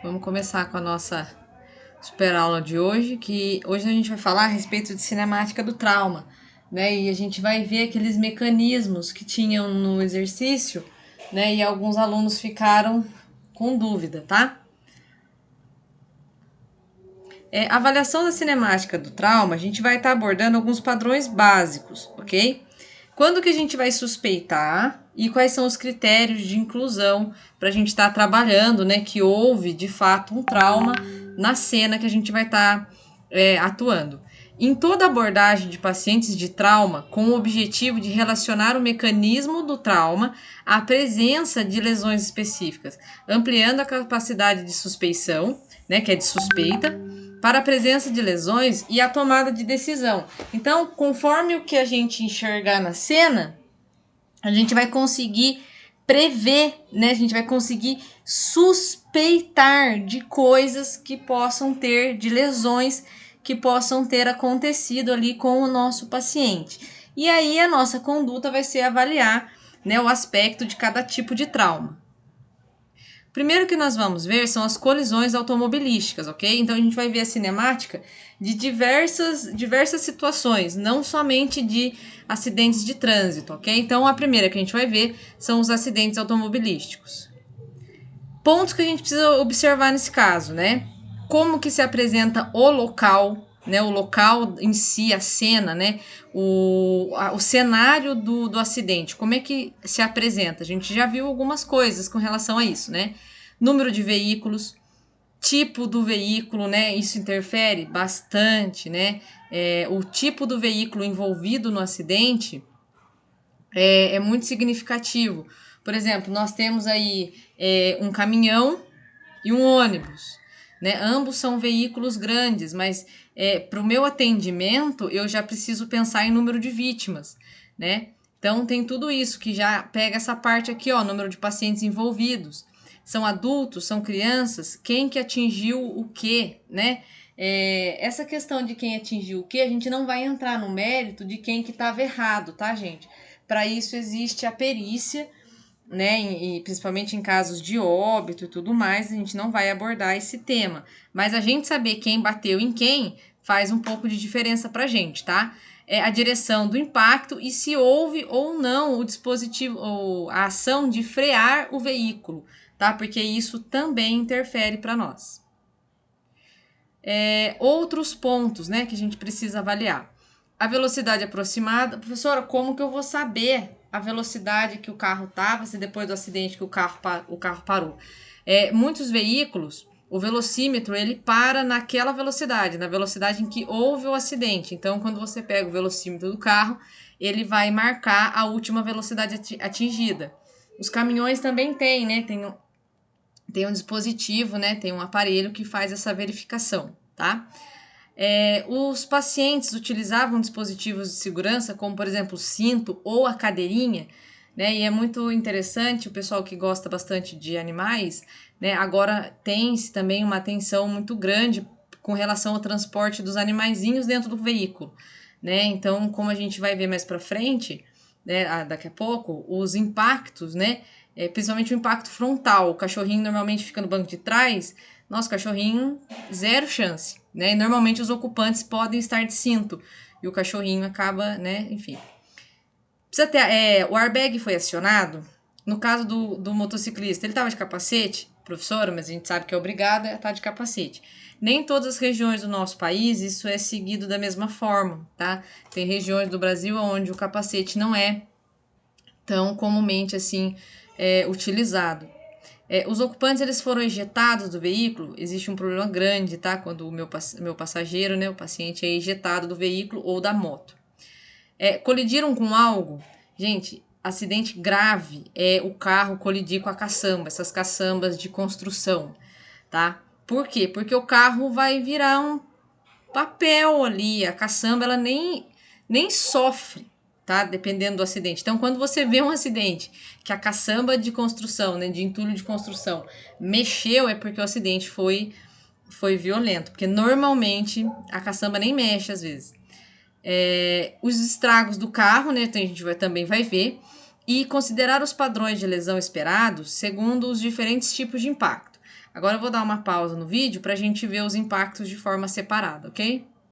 Vamos começar com a nossa super aula de hoje, que hoje a gente vai falar a respeito de cinemática do trauma, né? E a gente vai ver aqueles mecanismos que tinham no exercício, né? E alguns alunos ficaram com dúvida, tá? A avaliação da cinemática do trauma, a gente vai estar abordando alguns padrões básicos, ok? Quando que a gente vai suspeitar e quais são os critérios de inclusão para a gente estar trabalhando, né? Que houve, de fato, um trauma na cena que a gente vai estar atuando. Em toda abordagem de pacientes de trauma, com o objetivo de relacionar o mecanismo do trauma à presença de lesões específicas, ampliando a capacidade de suspeição, né, que é de suspeita, para a presença de lesões e a tomada de decisão. Então, conforme o que a gente enxergar na cena, a gente vai conseguir prever, né? A gente vai conseguir suspeitar de coisas que possam ter, de lesões que possam ter acontecido ali com o nosso paciente. E aí a nossa conduta vai ser avaliar, né, o aspecto de cada tipo de trauma. Primeiro que nós vamos ver são as colisões automobilísticas, ok? Então a gente vai ver a cinemática de diversas situações, não somente de acidentes de trânsito, ok? Então a primeira que a gente vai ver são os acidentes automobilísticos. Pontos que a gente precisa observar nesse caso, né? Como que se apresenta o local, né? O local em si, a cena, né? O cenário do acidente, como é que se apresenta? A gente já viu algumas coisas com relação a isso, né? Número de veículos, tipo do veículo, né? Isso interfere bastante, né? O tipo do veículo envolvido no acidente é muito significativo. Por exemplo, nós temos aí um caminhão e um ônibus, né? Ambos são veículos grandes, mas para o meu atendimento eu já preciso pensar em número de vítimas, né? Então tem tudo isso que já pega essa parte aqui, ó, número de pacientes envolvidos. São adultos, são crianças, quem que atingiu o quê, né? Essa questão de quem atingiu o quê, a gente não vai entrar no mérito de quem que estava errado, tá, gente? Para isso existe a perícia, né, e principalmente em casos de óbito e tudo mais, a gente não vai abordar esse tema. Mas a gente saber quem bateu em quem faz um pouco de diferença pra gente, tá? A direção do impacto e se houve ou não o dispositivo ou a ação de frear o veículo, tá? Porque isso também interfere para nós. Outros pontos, né, que a gente precisa avaliar. A velocidade aproximada. Professora, como que eu vou saber a velocidade que o carro estava se depois do acidente que o carro parou? Muitos veículos, o velocímetro, ele para naquela velocidade, na velocidade em que houve o acidente. Então, quando você pega o velocímetro do carro, ele vai marcar a última velocidade atingida. Os caminhões também têm, né? Tem um dispositivo, né? Tem um aparelho que faz essa verificação, tá? Os pacientes utilizavam dispositivos de segurança, como por exemplo o cinto ou a cadeirinha, né? E é muito interessante, o pessoal que gosta bastante de animais, né? Agora tem-se também uma atenção muito grande com relação ao transporte dos animaizinhos dentro do veículo, né? Então, como a gente vai ver mais para frente, né? Daqui a pouco, os impactos, né? Principalmente o impacto frontal. O cachorrinho normalmente fica no banco de trás. Nosso cachorrinho, zero chance, né? E normalmente os ocupantes podem estar de cinto e o cachorrinho acaba, né? Enfim. Precisa ter, o airbag foi acionado. No caso do motociclista, ele estava de capacete, professora, mas a gente sabe que é obrigada a estar de capacete. Nem em todas as regiões do nosso país isso é seguido da mesma forma, tá? Tem regiões do Brasil onde o capacete não é tão comumente assim utilizado. Os ocupantes eles foram ejetados do veículo, existe um problema grande, tá? Quando o meu passageiro, né, o paciente é ejetado do veículo ou da moto. Colidiram com algo, gente, acidente grave é o carro colidir com a caçamba, essas caçambas de construção, tá? Por quê? Porque o carro vai virar um papel ali, a caçamba ela nem sofre, tá? Dependendo do acidente. Então, quando você vê um acidente que a caçamba de construção, né, de entulho de construção, mexeu, é porque o acidente foi violento, porque normalmente a caçamba nem mexe às vezes. Os estragos do carro, né, então a gente também vai ver, e considerar os padrões de lesão esperados segundo os diferentes tipos de impacto. Agora eu vou dar uma pausa no vídeo para a gente ver os impactos de forma separada, ok?